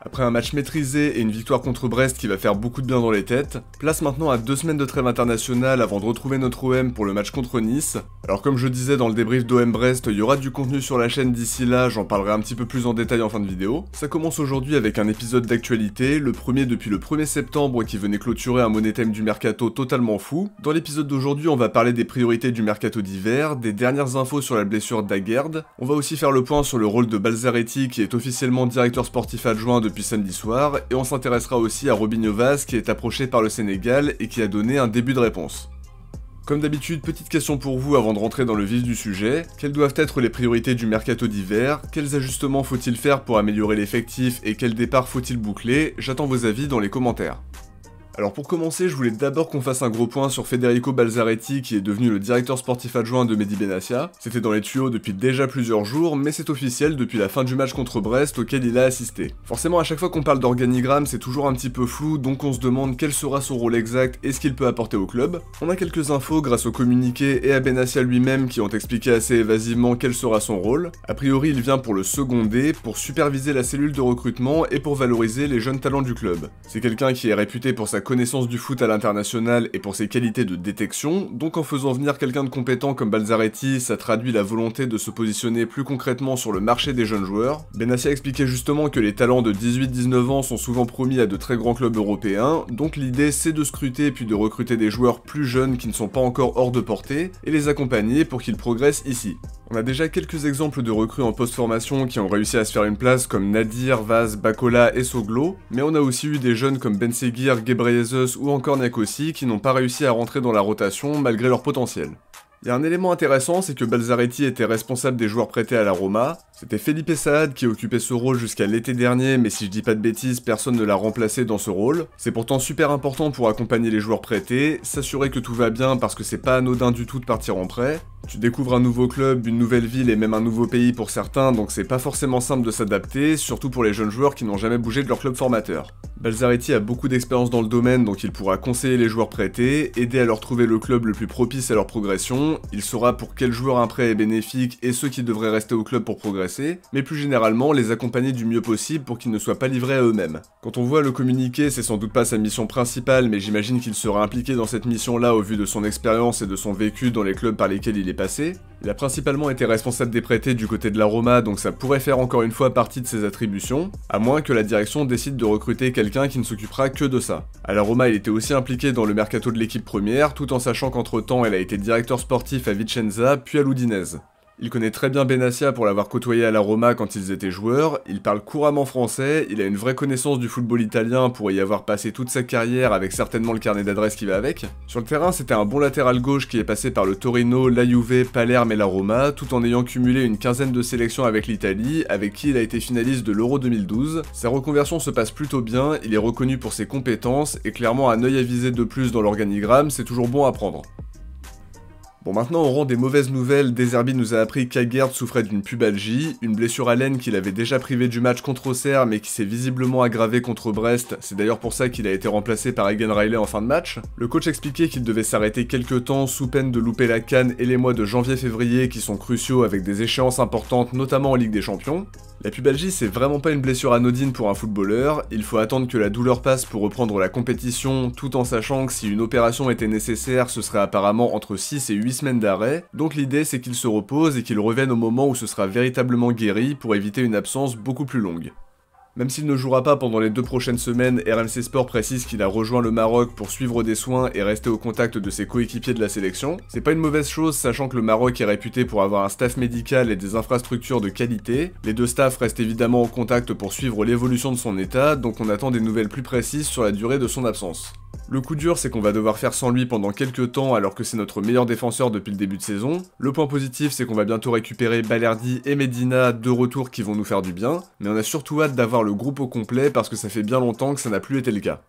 Après un match maîtrisé et une victoire contre Brest qui va faire beaucoup de bien dans les têtes, place maintenant à 2 semaines de trêve internationale avant de retrouver notre OM pour le match contre Nice. Alors comme je disais dans le débrief d'OM Brest, il y aura du contenu sur la chaîne d'ici là, j'en parlerai un petit peu plus en détail en fin de vidéo. Ça commence aujourd'hui avec un épisode d'actualité, le premier depuis le 1er septembre qui venait clôturer un Money Time du mercato totalement fou. Dans l'épisode d'aujourd'hui, on va parler des priorités du mercato d'hiver, des dernières infos sur la blessure d'Aguerd. On va aussi faire le point sur le rôle de Balzaretti qui est officiellement directeur sportif adjoint depuis samedi soir, et on s'intéressera aussi à Robinho Vaz qui est approché par le Sénégal et qui a donné un début de réponse. Comme d'habitude, petite question pour vous avant de rentrer dans le vif du sujet, quelles doivent être les priorités du mercato d'hiver, quels ajustements faut-il faire pour améliorer l'effectif et quel départ faut-il boucler, j'attends vos avis dans les commentaires. Alors pour commencer, je voulais d'abord qu'on fasse un gros point sur Federico Balzaretti qui est devenu le directeur sportif adjoint de Mehdi Benassia. C'était dans les tuyaux depuis déjà plusieurs jours, mais c'est officiel depuis la fin du match contre Brest auquel il a assisté. Forcément, à chaque fois qu'on parle d'organigramme, c'est toujours un petit peu flou, donc on se demande quel sera son rôle exact et ce qu'il peut apporter au club. On a quelques infos grâce au communiqué et à Benassia lui-même qui ont expliqué assez évasivement quel sera son rôle. A priori, il vient pour le seconder, pour superviser la cellule de recrutement et pour valoriser les jeunes talents du club. C'est quelqu'un qui est réputé pour sa connaissance du foot à l'international et pour ses qualités de détection, donc en faisant venir quelqu'un de compétent comme Balzaretti, ça traduit la volonté de se positionner plus concrètement sur le marché des jeunes joueurs. Benassia expliquait justement que les talents de 18-19 ans sont souvent promis à de très grands clubs européens, donc l'idée c'est de scruter puis de recruter des joueurs plus jeunes qui ne sont pas encore hors de portée, et les accompagner pour qu'ils progressent ici. On a déjà quelques exemples de recrues en post-formation qui ont réussi à se faire une place comme Nadir, Vaz, Bakola et Soglo, mais on a aussi eu des jeunes comme Ben Seguir, Ghebreyesus ou encore Niakossi qui n'ont pas réussi à rentrer dans la rotation malgré leur potentiel. Il y a un élément intéressant, c'est que Balzaretti était responsable des joueurs prêtés à la Roma. C'était Felipe Saad qui occupait ce rôle jusqu'à l'été dernier, mais si je dis pas de bêtises, personne ne l'a remplacé dans ce rôle. C'est pourtant super important pour accompagner les joueurs prêtés, s'assurer que tout va bien parce que c'est pas anodin du tout de partir en prêt. Tu découvres un nouveau club, une nouvelle ville et même un nouveau pays pour certains, donc c'est pas forcément simple de s'adapter, surtout pour les jeunes joueurs qui n'ont jamais bougé de leur club formateur. Balzaretti a beaucoup d'expérience dans le domaine, donc il pourra conseiller les joueurs prêtés, aider à leur trouver le club le plus propice à leur progression, il saura pour quels joueurs un prêt est bénéfique et ceux qui devraient rester au club pour progresser, mais plus généralement les accompagner du mieux possible pour qu'ils ne soient pas livrés à eux-mêmes. Quand on voit le communiqué, c'est sans doute pas sa mission principale, mais j'imagine qu'il sera impliqué dans cette mission-là au vu de son expérience et de son vécu dans les clubs par lesquels il est passé. Il a principalement été responsable des prêtés du côté de la Roma, donc ça pourrait faire encore une fois partie de ses attributions, à moins que la direction décide de recruter quelqu'un qui ne s'occupera que de ça. À la Roma, il était aussi impliqué dans le mercato de l'équipe première, tout en sachant qu'entre-temps, elle a été directeur sportif à Vicenza, puis à l'Udinese. Il connaît très bien Benassia pour l'avoir côtoyé à la Roma quand ils étaient joueurs, il parle couramment français, il a une vraie connaissance du football italien pour y avoir passé toute sa carrière avec certainement le carnet d'adresses qui va avec. Sur le terrain, c'était un bon latéral gauche qui est passé par le Torino, la Juve, Palerme et la Roma, tout en ayant cumulé une quinzaine de sélections avec l'Italie, avec qui il a été finaliste de l'Euro 2012. Sa reconversion se passe plutôt bien, il est reconnu pour ses compétences, et clairement un œil avisé de plus dans l'organigramme, c'est toujours bon à prendre. Bon, maintenant au rang des mauvaises nouvelles, Deserbi nous a appris qu'Aguerd souffrait d'une pubalgie, une blessure à l'aine qui l'avait déjà privé du match contre Auxerre mais qui s'est visiblement aggravée contre Brest, c'est d'ailleurs pour ça qu'il a été remplacé par Egan Riley en fin de match. Le coach expliquait qu'il devait s'arrêter quelques temps sous peine de louper la CAN et les mois de janvier-février qui sont cruciaux avec des échéances importantes notamment en Ligue des Champions. La pubalgie c'est vraiment pas une blessure anodine pour un footballeur, il faut attendre que la douleur passe pour reprendre la compétition tout en sachant que si une opération était nécessaire ce serait apparemment entre 6 et 8 semaines d'arrêt, donc l'idée c'est qu'il se repose et qu'il revienne au moment où ce sera véritablement guéri pour éviter une absence beaucoup plus longue. Même s'il ne jouera pas pendant les 2 prochaines semaines, RMC Sport précise qu'il a rejoint le Maroc pour suivre des soins et rester au contact de ses coéquipiers de la sélection. C'est pas une mauvaise chose sachant que le Maroc est réputé pour avoir un staff médical et des infrastructures de qualité. Les deux staffs restent évidemment en contact pour suivre l'évolution de son état, donc on attend des nouvelles plus précises sur la durée de son absence. Le coup dur, c'est qu'on va devoir faire sans lui pendant quelques temps alors que c'est notre meilleur défenseur depuis le début de saison. Le point positif, c'est qu'on va bientôt récupérer Balerdi et Medina, 2 retours qui vont nous faire du bien, mais on a surtout hâte d'avoir le groupe au complet parce que ça fait bien longtemps que ça n'a plus été le cas.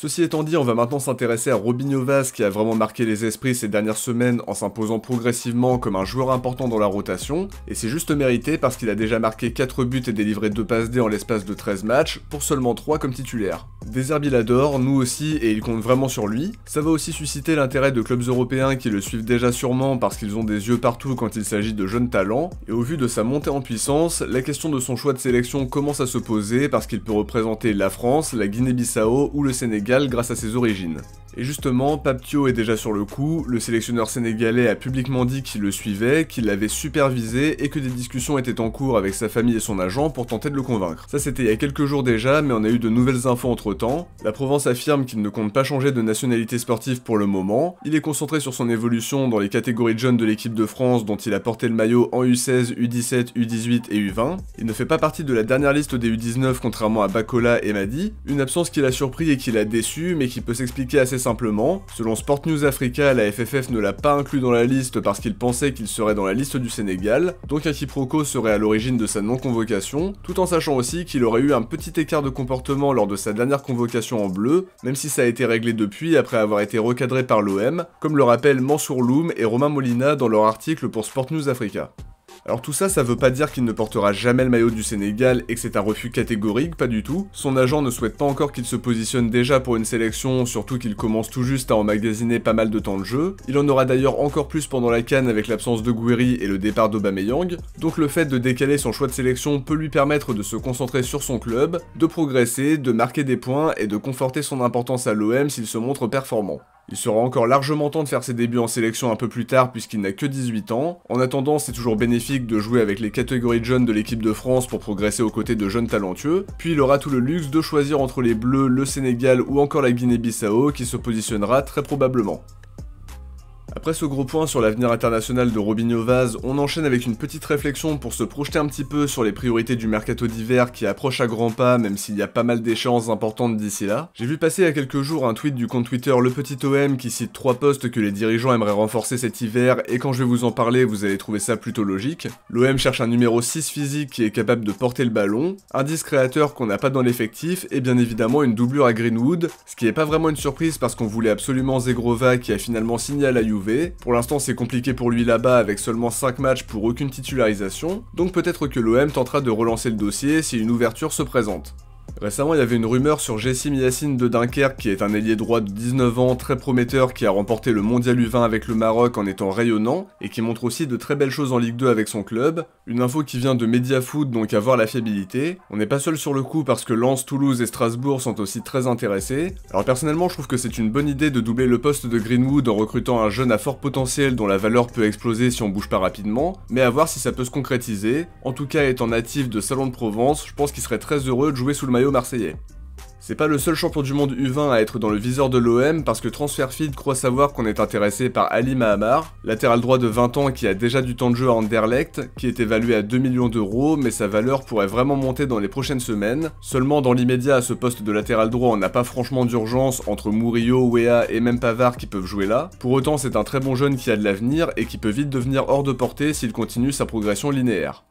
Ceci étant dit, on va maintenant s'intéresser à Robinho Vaz qui a vraiment marqué les esprits ces dernières semaines en s'imposant progressivement comme un joueur important dans la rotation, et c'est juste mérité parce qu'il a déjà marqué 4 buts et délivré 2 passes D en l'espace de 13 matchs, pour seulement 3 comme titulaire. De Zerbi l'adore, nous aussi, et il compte vraiment sur lui. Ça va aussi susciter l'intérêt de clubs européens qui le suivent déjà sûrement parce qu'ils ont des yeux partout quand il s'agit de jeunes talents, et au vu de sa montée en puissance, la question de son choix de sélection commence à se poser parce qu'il peut représenter la France, la Guinée-Bissau ou le Sénégal grâce à ses origines. Et justement, Pape Thiaw est déjà sur le coup, le sélectionneur sénégalais a publiquement dit qu'il le suivait, qu'il l'avait supervisé et que des discussions étaient en cours avec sa famille et son agent pour tenter de le convaincre. Ça c'était il y a quelques jours déjà, mais on a eu de nouvelles infos entre temps. La Provence affirme qu'il ne compte pas changer de nationalité sportive pour le moment, il est concentré sur son évolution dans les catégories de jeunes de l'équipe de France dont il a porté le maillot en U16, U17, U18 et U20. Il ne fait pas partie de la dernière liste des U19 contrairement à Bakola et Madi, une absence qui l'a surpris et qui l'a déçu mais qui peut s'expliquer assez simplement. Selon Sport News Africa, la FFF ne l'a pas inclus dans la liste parce qu'il pensait qu'il serait dans la liste du Sénégal, donc un quiproquo serait à l'origine de sa non-convocation, tout en sachant aussi qu'il aurait eu un petit écart de comportement lors de sa dernière convocation en bleu, même si ça a été réglé depuis après avoir été recadré par l'OM, comme le rappellent Mansour Loum et Romain Molina dans leur article pour Sport News Africa. Alors tout ça, ça veut pas dire qu'il ne portera jamais le maillot du Sénégal et que c'est un refus catégorique, pas du tout. Son agent ne souhaite pas encore qu'il se positionne déjà pour une sélection, surtout qu'il commence tout juste à emmagasiner pas mal de temps de jeu. Il en aura d'ailleurs encore plus pendant la CAN avec l'absence de Gouiri et le départ d'Aubameyang, donc le fait de décaler son choix de sélection peut lui permettre de se concentrer sur son club, de progresser, de marquer des points et de conforter son importance à l'OM s'il se montre performant. Il sera encore largement temps de faire ses débuts en sélection un peu plus tard puisqu'il n'a que 18 ans. En attendant, c'est toujours bénéfique de jouer avec les catégories de jeunes de l'équipe de France pour progresser aux côtés de jeunes talentueux, puis il aura tout le luxe de choisir entre les Bleus, le Sénégal ou encore la Guinée-Bissau qui se positionnera très probablement. Après ce gros point sur l'avenir international de Robinho Vaz, on enchaîne avec une petite réflexion pour se projeter un petit peu sur les priorités du mercato d'hiver qui approche à grands pas même s'il y a pas mal d'échéances importantes d'ici là. J'ai vu passer il y a quelques jours un tweet du compte Twitter Le Petit OM qui cite 3 postes que les dirigeants aimeraient renforcer cet hiver et quand je vais vous en parler vous allez trouver ça plutôt logique. L'OM cherche un numéro 6 physique qui est capable de porter le ballon, un 10 créateur qu'on n'a pas dans l'effectif et bien évidemment une doublure à Greenwood, ce qui est pas vraiment une surprise parce qu'on voulait absolument Zegrova qui a finalement signé à la Juve. Pour l'instant c'est compliqué pour lui là-bas avec seulement 5 matchs pour aucune titularisation, donc peut-être que l'OM tentera de relancer le dossier si une ouverture se présente. Récemment, il y avait une rumeur sur Jessim Yassine de Dunkerque, qui est un ailier droit de 19 ans, très prometteur, qui a remporté le mondial U20 avec le Maroc en étant rayonnant, et qui montre aussi de très belles choses en Ligue 2 avec son club. Une info qui vient de Mediafoot, donc à voir la fiabilité. On n'est pas seul sur le coup parce que Lens, Toulouse et Strasbourg sont aussi très intéressés. Alors personnellement, je trouve que c'est une bonne idée de doubler le poste de Greenwood en recrutant un jeune à fort potentiel dont la valeur peut exploser si on bouge pas rapidement, mais à voir si ça peut se concrétiser. En tout cas, étant natif de Salon de Provence, je pense qu'il serait très heureux de jouer sous le maillot marseillais. C'est pas le seul champion du monde U20 à être dans le viseur de l'OM parce que TransferFeed croit savoir qu'on est intéressé par Ali Mahamar, latéral droit de 20 ans qui a déjà du temps de jeu à Anderlecht, qui est évalué à 2 millions d'euros, mais sa valeur pourrait vraiment monter dans les prochaines semaines. Seulement dans l'immédiat à ce poste de latéral droit on n'a pas franchement d'urgence entre Murillo, Wea et même Pavard qui peuvent jouer là. Pour autant c'est un très bon jeune qui a de l'avenir et qui peut vite devenir hors de portée s'il continue sa progression linéaire.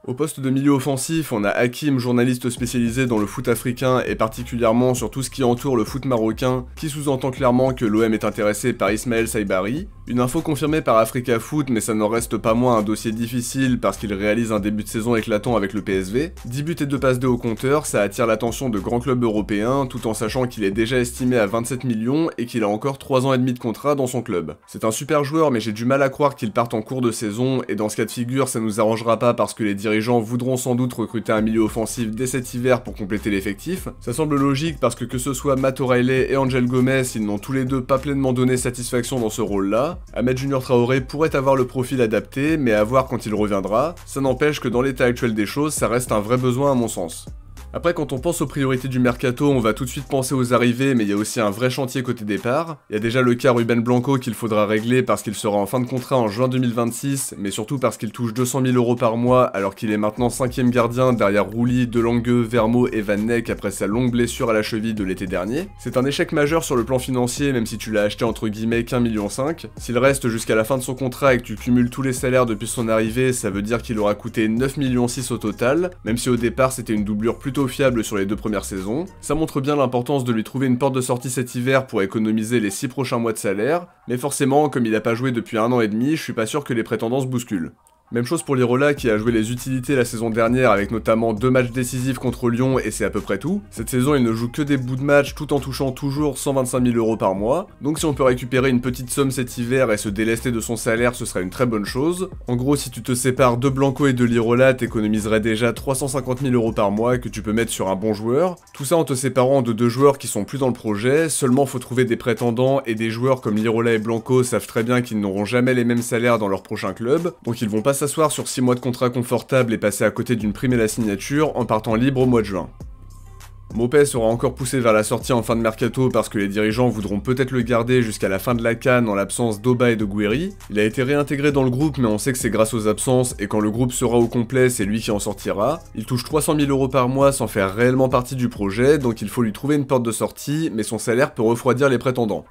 Au poste de milieu offensif, on a Hakim, journaliste spécialisé dans le foot africain et particulièrement sur tout ce qui entoure le foot marocain, qui sous-entend clairement que l'OM est intéressé par Ismaël Saibari. Une info confirmée par Africa Foot, mais ça n'en reste pas moins un dossier difficile parce qu'il réalise un début de saison éclatant avec le PSV. 10 buts et 2 passes D au compteur, ça attire l'attention de grands clubs européens, tout en sachant qu'il est déjà estimé à 27 millions et qu'il a encore 3 ans et demi de contrat dans son club. C'est un super joueur, mais j'ai du mal à croire qu'il parte en cours de saison, et dans ce cas de figure, ça nous arrangera pas parce que les dirigeants voudront sans doute recruter un milieu offensif dès cet hiver pour compléter l'effectif. Ça semble logique parce que ce soit Matt O'Reilly et Angel Gomez, ils n'ont tous les deux pas pleinement donné satisfaction dans ce rôle-là. Ahmed Junior Traoré pourrait avoir le profil adapté, mais à voir quand il reviendra. Ça n'empêche que dans l'état actuel des choses, ça reste un vrai besoin à mon sens. Après, quand on pense aux priorités du mercato, on va tout de suite penser aux arrivées, mais il y a aussi un vrai chantier côté départ. Il y a déjà le cas Ruben Blanco qu'il faudra régler parce qu'il sera en fin de contrat en juin 2026, mais surtout parce qu'il touche 200 000 € par mois alors qu'il est maintenant 5ème gardien derrière Rouli, Delangue, Vermo et Van Neck après sa longue blessure à la cheville de l'été dernier. C'est un échec majeur sur le plan financier même si tu l'as acheté entre guillemets qu'1,5 million. S'il reste jusqu'à la fin de son contrat et que tu cumules tous les salaires depuis son arrivée, ça veut dire qu'il aura coûté 9,6 millions au total, même si au départ c'était une doublure plutôt plutôt fiable sur les 2 premières saisons, ça montre bien l'importance de lui trouver une porte de sortie cet hiver pour économiser les 6 prochains mois de salaire, mais forcément, comme il a pas joué depuis 1 an et demi, je suis pas sûr que les prétendants se bousculent. Même chose pour Lirola qui a joué les utilités la saison dernière avec notamment 2 matchs décisifs contre Lyon et c'est à peu près tout. Cette saison il ne joue que des bouts de match tout en touchant toujours 125 000 € par mois, donc si on peut récupérer une petite somme cet hiver et se délester de son salaire ce serait une très bonne chose. En gros si tu te sépares de Blanco et de Lirola t'économiserais déjà 350 000 € par mois que tu peux mettre sur un bon joueur. Tout ça en te séparant de 2 joueurs qui sont plus dans le projet, seulement faut trouver des prétendants et des joueurs comme Lirola et Blanco savent très bien qu'ils n'auront jamais les mêmes salaires dans leur prochain club, donc ils vont pas s'asseoir sur 6 mois de contrat confortable et passer à côté d'une prime et la signature en partant libre au mois de juin. Mopé sera encore poussé vers la sortie en fin de mercato parce que les dirigeants voudront peut-être le garder jusqu'à la fin de la CAN en l'absence d'Oba et de Gouiri. Il a été réintégré dans le groupe mais on sait que c'est grâce aux absences et quand le groupe sera au complet c'est lui qui en sortira. Il touche 300 000 € par mois sans faire réellement partie du projet donc il faut lui trouver une porte de sortie mais son salaire peut refroidir les prétendants.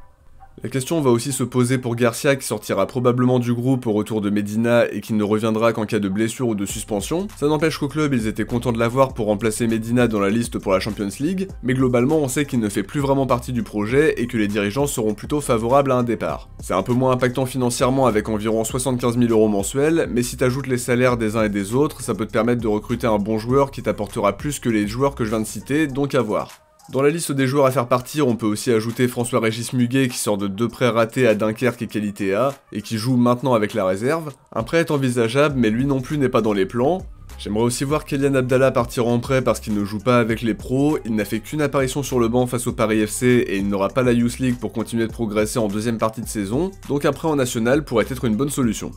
La question va aussi se poser pour Garcia qui sortira probablement du groupe au retour de Medina et qui ne reviendra qu'en cas de blessure ou de suspension. Ça n'empêche qu'au club ils étaient contents de l'avoir pour remplacer Medina dans la liste pour la Champions League, mais globalement on sait qu'il ne fait plus vraiment partie du projet et que les dirigeants seront plutôt favorables à un départ. C'est un peu moins impactant financièrement avec environ 75 000 € mensuels, mais si t'ajoutes les salaires des uns et des autres, ça peut te permettre de recruter un bon joueur qui t'apportera plus que les joueurs que je viens de citer, donc à voir. Dans la liste des joueurs à faire partir, on peut aussi ajouter François-Régis Muguet qui sort de 2 prêts ratés à Dunkerque et Qualité A, et qui joue maintenant avec la réserve. Un prêt est envisageable, mais lui non plus n'est pas dans les plans. J'aimerais aussi voir Kélian Abdallah partir en prêt parce qu'il ne joue pas avec les pros, il n'a fait qu'une apparition sur le banc face au Paris FC et il n'aura pas la Youth League pour continuer de progresser en deuxième partie de saison, donc un prêt en national pourrait être une bonne solution.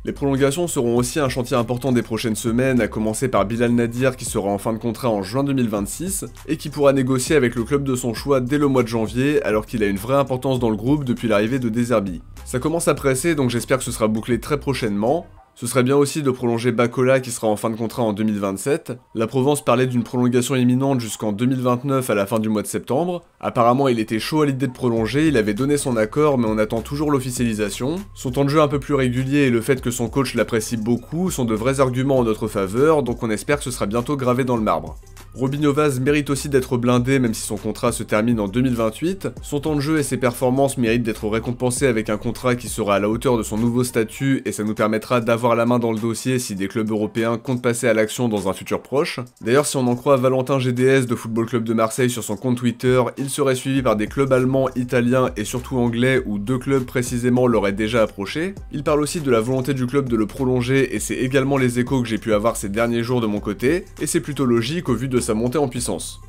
Les prolongations seront aussi un chantier important des prochaines semaines, à commencer par Bilal Nadir qui sera en fin de contrat en juin 2026, et qui pourra négocier avec le club de son choix dès le mois de janvier, alors qu'il a une vraie importance dans le groupe depuis l'arrivée de De Zerbi. Ça commence à presser, donc j'espère que ce sera bouclé très prochainement. Ce serait bien aussi de prolonger Bacola qui sera en fin de contrat en 2027. La Provence parlait d'une prolongation imminente jusqu'en 2029 à la fin du mois de septembre. Apparemment il était chaud à l'idée de prolonger, il avait donné son accord mais on attend toujours l'officialisation. Son temps de jeu un peu plus régulier et le fait que son coach l'apprécie beaucoup sont de vrais arguments en notre faveur, donc on espère que ce sera bientôt gravé dans le marbre. Robinho Vaz mérite aussi d'être blindé même si son contrat se termine en 2028. Son temps de jeu et ses performances méritent d'être récompensés avec un contrat qui sera à la hauteur de son nouveau statut et ça nous permettra d'avoir la main dans le dossier si des clubs européens comptent passer à l'action dans un futur proche. D'ailleurs si on en croit Valentin GDS de Football Club de Marseille sur son compte Twitter, il serait suivi par des clubs allemands, italiens et surtout anglais où 2 clubs précisément l'auraient déjà approché. Il parle aussi de la volonté du club de le prolonger et c'est également les échos que j'ai pu avoir ces derniers jours de mon côté, et c'est plutôt logique au vu de sa montée en puissance.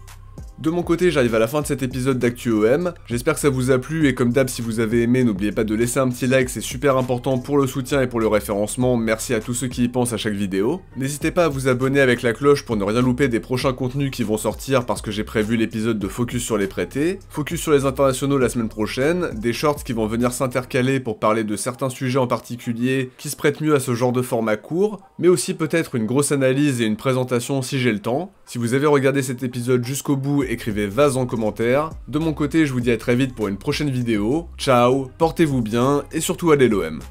De mon côté, j'arrive à la fin de cet épisode d'ActuOM, j'espère que ça vous a plu et comme d'hab si vous avez aimé, n'oubliez pas de laisser un petit like, c'est super important pour le soutien et pour le référencement, merci à tous ceux qui y pensent à chaque vidéo. N'hésitez pas à vous abonner avec la cloche pour ne rien louper des prochains contenus qui vont sortir parce que j'ai prévu l'épisode de Focus sur les prêtés, Focus sur les internationaux la semaine prochaine, des shorts qui vont venir s'intercaler pour parler de certains sujets en particulier qui se prêtent mieux à ce genre de format court, mais aussi peut-être une grosse analyse et une présentation si j'ai le temps. Si vous avez regardé cet épisode jusqu'au bout, écrivez Vaz en commentaire. De mon côté, je vous dis à très vite pour une prochaine vidéo. Ciao, portez-vous bien et surtout allez l'OM.